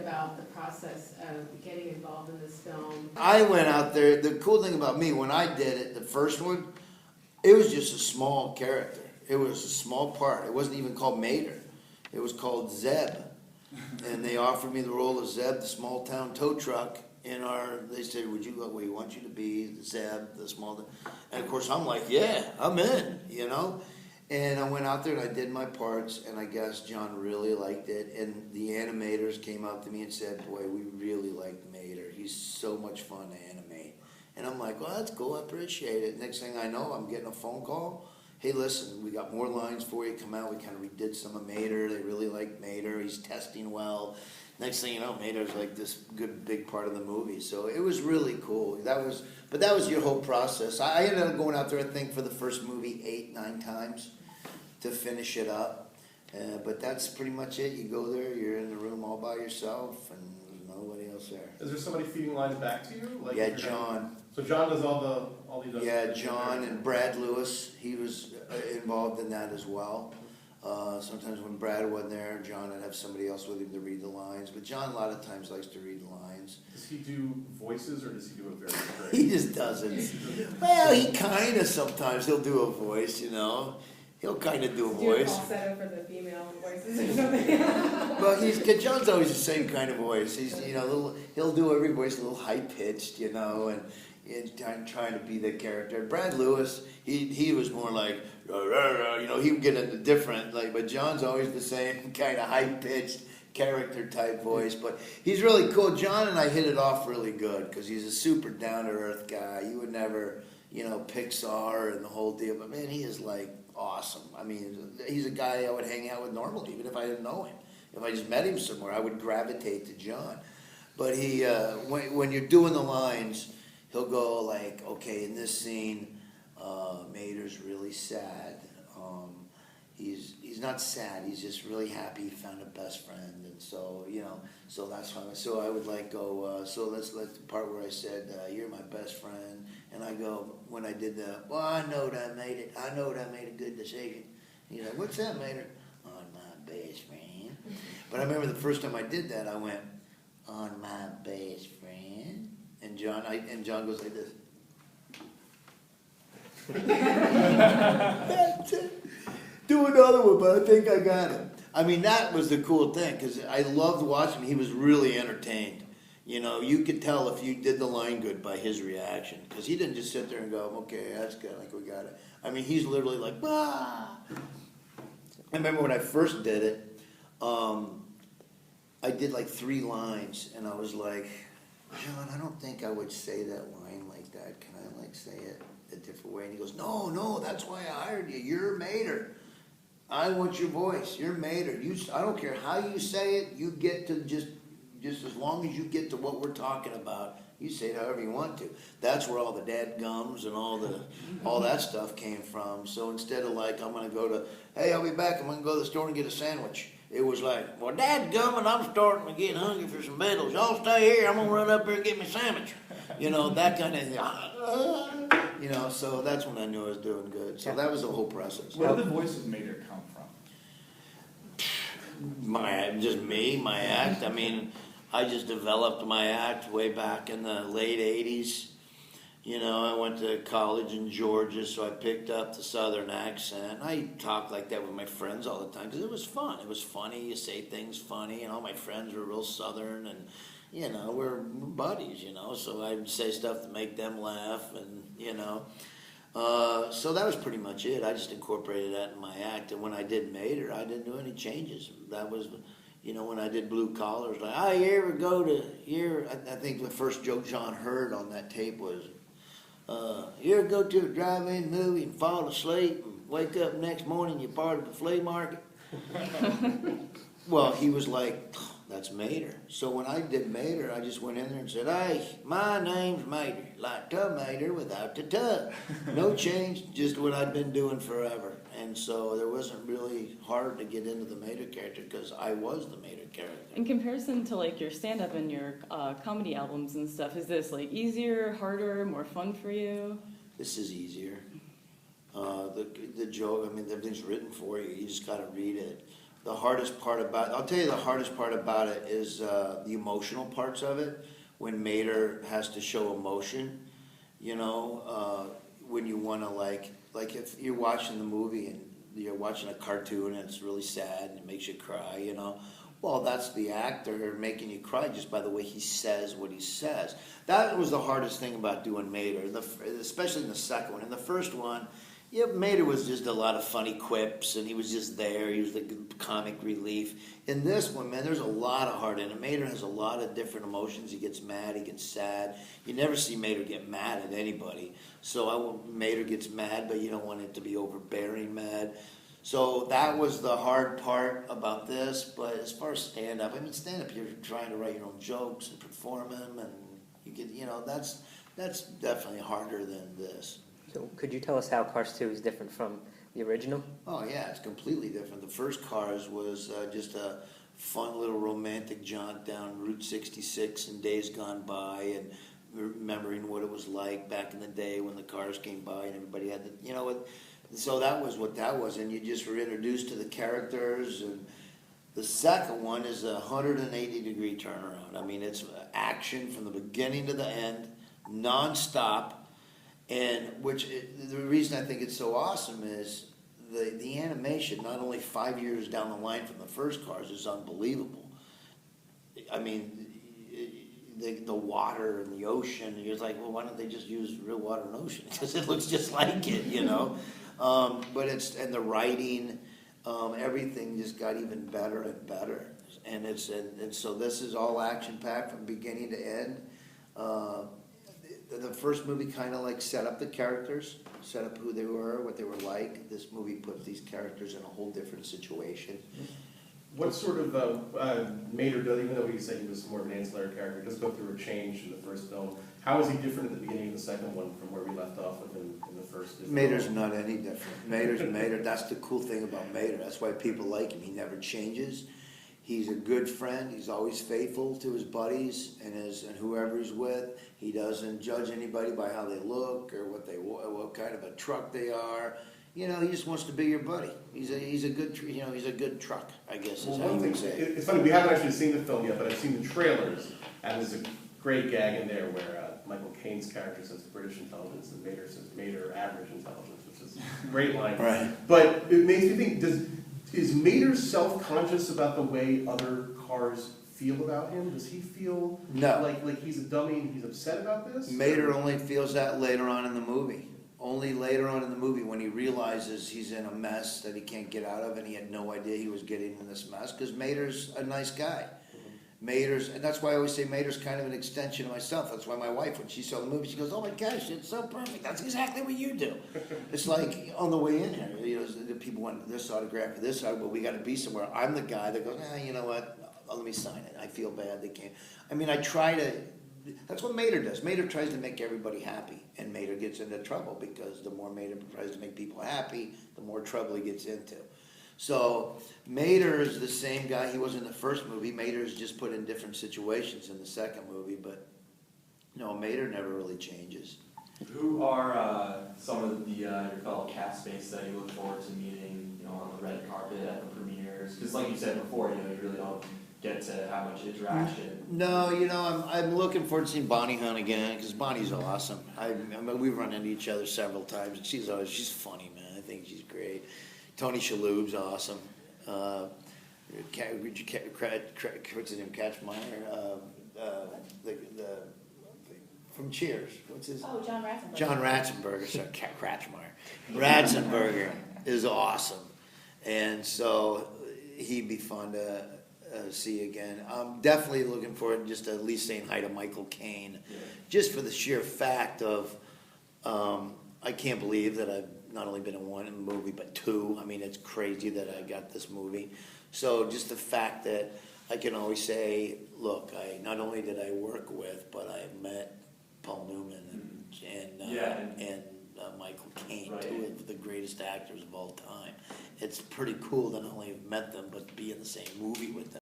about the process of getting involved in this film. I went out there, the cool thing about me, when I did it, the first one, it was just a small character. It was a small part. It wasn't even called Mater. It was called Zeb. And they offered me the role of Zeb, the small town tow truck. They said, we want you to be the Zeb, the small, and of course I'm like, yeah, I'm in, you know? And I went out there and I did my parts, and I guess John really liked it. And the animators came up to me and said, boy, we really like Mater. He's so much fun to animate. And I'm like, well, that's cool, I appreciate it. Next thing I know, I'm getting a phone call. Hey, listen, we got more lines for you, come out. We kind of redid some of Mater. They really like Mater. He's testing well. Next thing you know, Mater's like this good big part of the movie. So it was really cool. But that was your whole process. I ended up going out there, I think, for the first movie 8, 9 times to finish it up. But that's pretty much it. You go there, you're in the room all by yourself, and there's nobody else there. Is there somebody feeding lines back to you? Like Yeah, John. So John does all these. Yeah, John and Brad Lewis. He was involved in that as well. Sometimes when Brad wasn't there, John would have somebody else with him to read the lines. But John a lot of times likes to read the lines. Does he do voices or does he do it very straight? He just doesn't. Well, he kind of sometimes he'll do a voice, you know. He'll kind of do a Do a voice. falsetto for the female voices or something. Well, John's always the same kind of voice. He's, you know, he'll do every voice a little high pitched, you know, and trying to be the character. Brad Lewis, he was more like, you know, he would get into different, like, but John's always the same kind of high pitched character type voice. But he's really cool. John and I hit it off really good because he's a super down to earth guy. You would never, you know, Pixar and the whole deal. But man, he is like awesome. I mean, he's a guy I would hang out with normally, even if I didn't know him. If I just met him somewhere, I would gravitate to John. But he, when you're doing the lines, he'll go like, okay, in this scene, Mater's really sad. He's not sad. He's just really happy he found a best friend, and so you know, so that's why. So I would like go. So let's let the part where I said, "You're my best friend," and I go when I did the. Well, I know that I made it. I know that I made a good decision. He's like, "What's that, Mater?" On my best friend. But I remember the first time I did that, I went on my best friend. And John goes like this. Do another one, but I think I got it. I mean, that was the cool thing, because I loved watching him. He was really entertained. You know, you could tell if you did the line good by his reaction, because he didn't just sit there and go, okay, that's good, like we got it. I mean, he's literally like, ah. I remember when I first did it, I did like 3 lines, and I was like, John, I don't think I would say that line like that. Can I like say it a different way? And he goes, no, that's why I hired you. You're Mater. I want your voice. You're Mater. I don't care how you say it. You get to just as long as you get to what we're talking about, you say it however you want to. That's where all the dadgums and all that stuff came from. So instead of like, I'm going to go to, hey, I'll be back. I'm going to go to the store and get a sandwich. It was like, well, dadgummit, I'm starting to get hungry for some medals. Y'all stay here. I'm going to run up here and get me a sandwich. You know, that kind of, you know, so that's when I knew I was doing good. So that was the whole process. Where did the voice of Mater come from? My act. I mean, I just developed my act way back in the late 80s. You know, I went to college in Georgia, so I picked up the Southern accent. I talked like that with my friends all the time because it was fun. It was funny. You say things funny, and all my friends were real Southern, and, you know, we're buddies, you know, so I'd say stuff to make them laugh, and, you know. So that was pretty much it. I just incorporated that in my act, and when I did Mater, I didn't do any changes. That was, you know, when I did Blue Collar, it was like, oh, you ever go to here? I think the first joke John heard on that tape was, you ever go to a drive-in movie and fall asleep and wake up next morning you're part of the flea market? Well, he was like, that's Mater. So when I did Mater, I just went in there and said, hey, my name's Mater, like tomato without the tub. No change, just what I'd been doing forever. And so there wasn't really hard to get into the Mater character because I was the Mater character. In comparison to like your stand-up and your comedy albums and stuff, is this like easier, harder, more fun for you? This is easier. The joke, I mean, everything's written for you. You just got to read it. the hardest part about, I'll tell you the hardest part about it is the emotional parts of it. When Mater has to show emotion, you know, when you want to like if you're watching the movie and you're watching a cartoon and it's really sad and it makes you cry, you know. Well, that's the actor making you cry just by the way he says what he says. That was the hardest thing about doing Mater, especially in the second one. In the first one, yeah, Mater was just a lot of funny quips, and he was just there. He was the comic relief. In this one, man, there's a lot of heart in it. Mater has a lot of different emotions. He gets mad, he gets sad. You never see Mater get mad at anybody. So Mater gets mad, but you don't want it to be overbearing mad. So that was the hard part about this. But as far as stand-up, I mean, stand-up, you're trying to write your own jokes and perform them, and you get, you know, that's definitely harder than this. So could you tell us how Cars 2 is different from the original? Oh yeah, it's completely different. The first Cars was just a fun little romantic jaunt down Route 66 and days gone by, and remembering what it was like back in the day when the cars came by and everybody had the, you know what. So that was what that was, and you just were introduced to the characters. And the second one is a 180-degree turnaround. I mean, it's action from the beginning to the end, nonstop. And the reason I think it's so awesome is the animation, not only 5 years down the line from the first Cars, is unbelievable. I mean, the water and the ocean, you're like, well, why don't they just use real water and ocean? Because it looks just like it, you know. But and the writing, everything just got even better and better. And so this is all action packed from beginning to end. The first movie kind of like set up the characters, set up who they were, what they were like. This movie put these characters in a whole different situation. What sort of Mater does, even though he said he was more of an ancillary character, does go through a change in the first film. How is he different at the beginning of the second one from where we left off with him in the first? Mater's not any different. Mater's Mater. That's the cool thing about Mater. That's why people like him. He never changes. He's a good friend. He's always faithful to his buddies and whoever he's with. He doesn't judge anybody by how they look or what kind of a truck they are. You know, he just wants to be your buddy. He's a good truck, I guess is how you would say it. It's funny, we haven't actually seen the film yet, but I've seen the trailers, and there's a great gag in there where Michael Caine's character says British intelligence and Mater says Mater average intelligence, which is a great line. Right. But it makes me think, is Mater self-conscious about the way other cars feel about him? Does he feel like he's a dummy and he's upset about this? Mater only feels that later on in the movie. Only later on in the movie when he realizes he's in a mess that he can't get out of, and he had no idea he was getting in this mess, because Mater's a nice guy. And that's why I always say Mater's kind of an extension of myself. That's why my wife, when she saw the movie, she goes, "Oh my gosh, it's so perfect. That's exactly what you do." It's like on the way in here, you know, the people want this autograph or this, well, we got to be somewhere. I'm the guy that goes, you know what? Let me sign it. I feel bad they can't. I mean, I try to. That's what Mater does. Mater tries to make everybody happy, and Mater gets into trouble because the more Mater tries to make people happy, the more trouble he gets into. So Mater is the same guy he was in the first movie. Mater is just put in different situations in the second movie, but no, Mater never really changes. Who are some of the your fellow cast mates that you look forward to meeting, you know, on the red carpet at the premieres? Because like you said before, you know, you really don't get to have much interaction. No, you know, I'm looking forward to seeing Bonnie Hunt again, because Bonnie's awesome. We've run into each other several times, and she's funny, man. I think she's great. Tony Shalhoub's awesome. What's his name? Katchmeyer. From Cheers. What's his? Oh, John Ratzenberger. John Ratzenberger. Sorry, Kratchmeyer. Ratzenberger is awesome, and so he'd be fun to see again. I'm definitely looking forward just to at least saying hi to Michael Caine, just for the sheer fact of I can't believe that I've not only been in one movie but two. I mean, it's crazy that I got this movie. So just the fact that I can always say, look, not only did I work with, but I met Paul Newman and Michael Caine, right. Two of the greatest actors of all time. It's pretty cool to not only have met them, but be in the same movie with them.